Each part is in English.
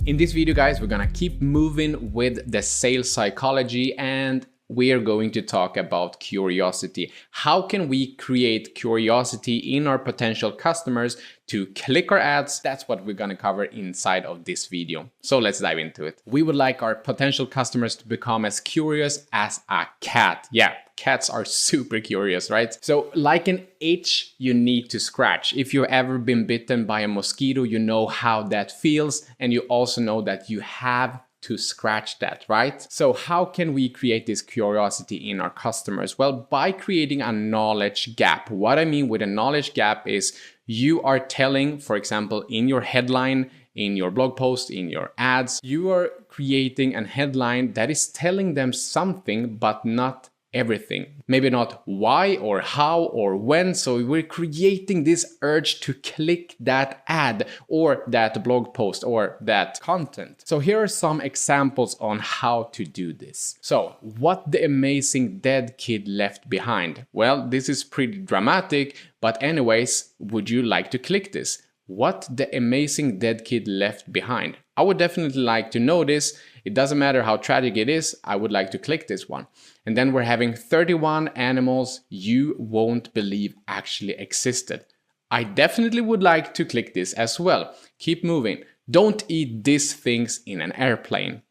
In this video, guys, we're gonna keep moving with the sales psychology, and we are going to talk about curiosity. How can we create curiosity in our potential customers to click our ads? That's what we're gonna cover inside of this video. So let's dive into it. We would like our potential customers to become as curious as a cat. Yeah, cats are super curious, right? So like an itch you need to scratch. If you've ever been bitten by a mosquito, you know how that feels, and you also know that you have to scratch that, right? So how can we create this curiosity in our customers? Well, by creating a knowledge gap. What I mean with a knowledge gap is you are telling, for example, in your headline, in your blog post, in your ads, you are creating a headline that is telling them something, but not everything. Maybe not why or how or when. So we're creating this urge to click that ad or that blog post or that content. So here are some examples on how to do this. So what the amazing dead kid left behind. Well, this is pretty dramatic, but anyways, would you like to click this? What the amazing dead kid left behind. I would definitely like to know this. It doesn't matter how tragic it is, I would like to click this one. And then we're having 31 animals you won't believe actually existed. I definitely would like to click this as well. Keep moving. Don't eat these things in an airplane.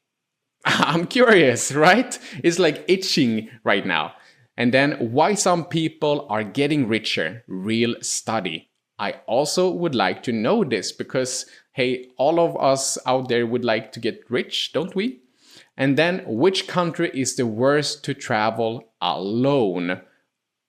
I'm curious, right? It's like itching right now. And then why some people are getting richer, real study. I also would like to know this because, hey, all of us out there would like to get rich, don't we? And then, which country is the worst to travel alone?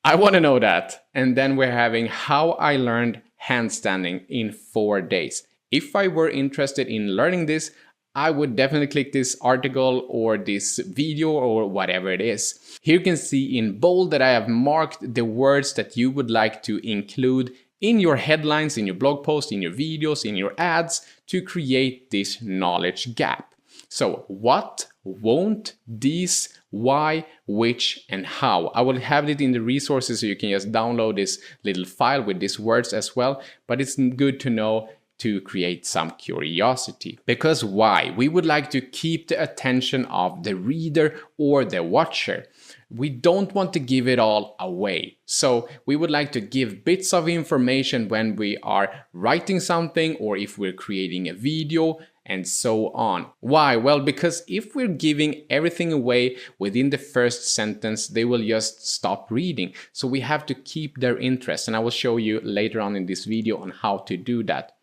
I want to know that. And then we're having how I learned handstanding in 4 days. If I were interested in learning this, I would definitely click this article or this video or whatever it is. Here you can see in bold that I have marked the words that you would like to include in your headlines, in your blog posts, in your videos, in your ads to create this knowledge gap. So what, won't, these, why, which, and how. I will have it in the resources so you can just download this little file with these words as well. But it's good to know to create some curiosity. Because why? We would like to keep the attention of the reader or the watcher. We don't want to give it all away. So we would like to give bits of information when we are writing something or if we're creating a video and so on. Why? Well, because if we're giving everything away within the first sentence, they will just stop reading. So we have to keep their interest. And I will show you later on in this video on how to do that.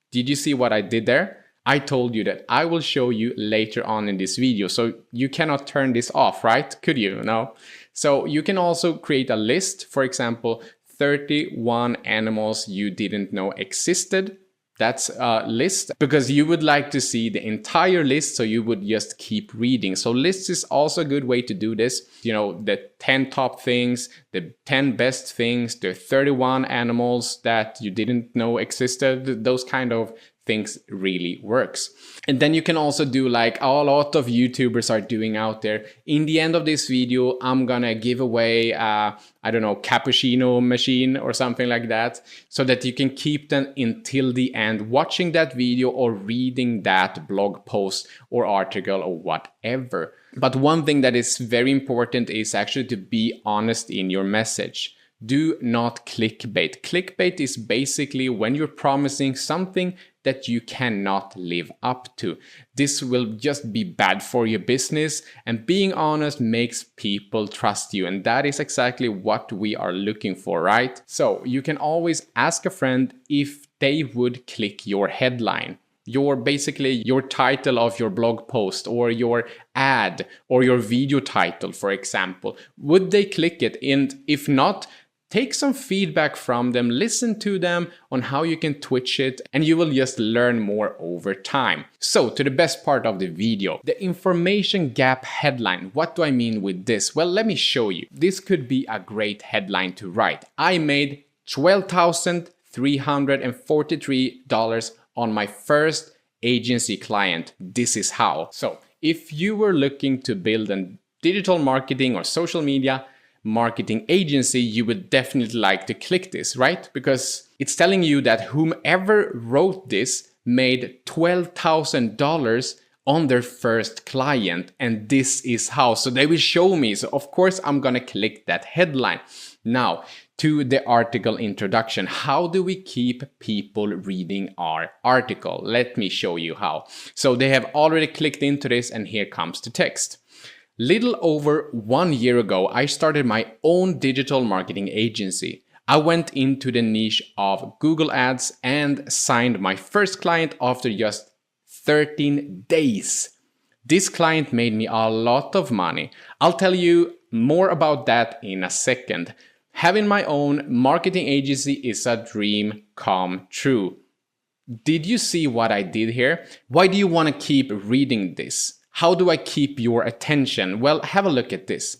Did you see what I did there? I told you that I will show you later on in this video. So you cannot turn this off, right? Could you? No. So you can also create a list. For example, 31 animals you didn't know existed. That's a list because you would like to see the entire list, so you would just keep reading. So lists is also a good way to do this. You know, the 10 top things, the 10 best things, the 31 animals that you didn't know existed, those kind of things really works. And then you can also do like a lot of YouTubers are doing out there. In the end of this video, I'm gonna give away, I don't know, cappuccino machine or something like that, so that you can keep them until the end, watching that video or reading that blog post or article or whatever. But one thing that is very important is actually to be honest in your message. Do not clickbait. Clickbait is basically when you're promising something that you cannot live up to. This will just be bad for your business, and being honest makes people trust you, and that is exactly what we are looking for, right? So you can always ask a friend if they would click your headline, basically your title of your blog post or your ad or your video title, for example. Would they click it? And if not, take some feedback from them, listen to them on how you can twitch it, and you will just learn more over time. So to the best part of the video, the information gap headline. What do I mean with this? Well, let me show you. This could be a great headline to write. I made $12,343 on my first agency client. This is how. So if you were looking to build a digital marketing or social media marketing agency, you would definitely like to click this, right? Because it's telling you that whomever wrote this made $12,000 on their first client, and this is how. So they will show me. So of course I'm gonna click that headline. Now to the article introduction. How do we keep people reading our article? Let me show you how. So they have already clicked into this, and here comes the text. Little over 1 year ago, I started my own digital marketing agency. I went into the niche of Google Ads and signed my first client after just 13 days. This client made me a lot of money. I'll tell you more about that in a second. Having my own marketing agency is a dream come true. Did you see what I did here? Why do you want to keep reading this? How do I keep your attention? Well, have a look at this.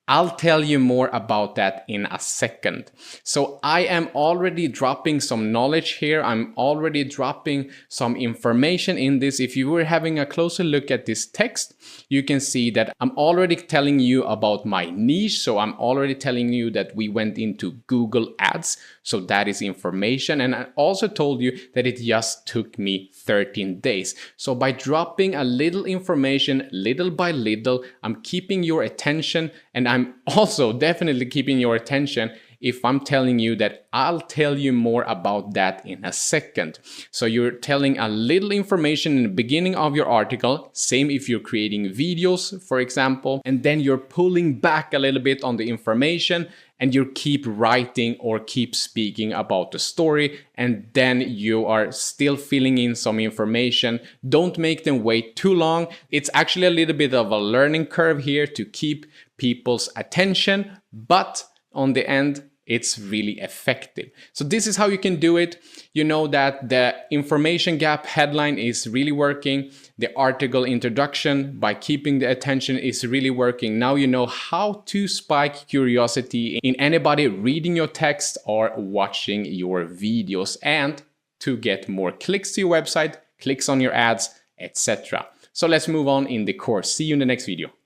I'll tell you more about that in a second. So I am already dropping some knowledge here. I'm already dropping some information in this. If you were having a closer look at this text, you can see that I'm already telling you about my niche. So I'm already telling you that we went into Google Ads. So that is information. And I also told you that it just took me 13 days. So by dropping a little information, little by little, I'm keeping your attention, and I'm also definitely keeping your attention if I'm telling you that I'll tell you more about that in a second. So you're telling a little information in the beginning of your article, same if you're creating videos, for example, and then you're pulling back a little bit on the information and you keep writing or keep speaking about the story, and then you are still filling in some information. Don't make them wait too long. It's actually a little bit of a learning curve here to keep people's attention, but on the end, it's really effective. So this is how you can do it. You know that the information gap headline is really working. The article introduction by keeping the attention is really working. Now you know how to spike curiosity in anybody reading your text or watching your videos, and to get more clicks to your website, clicks on your ads, etc. So let's move on in the course. See you in the next video.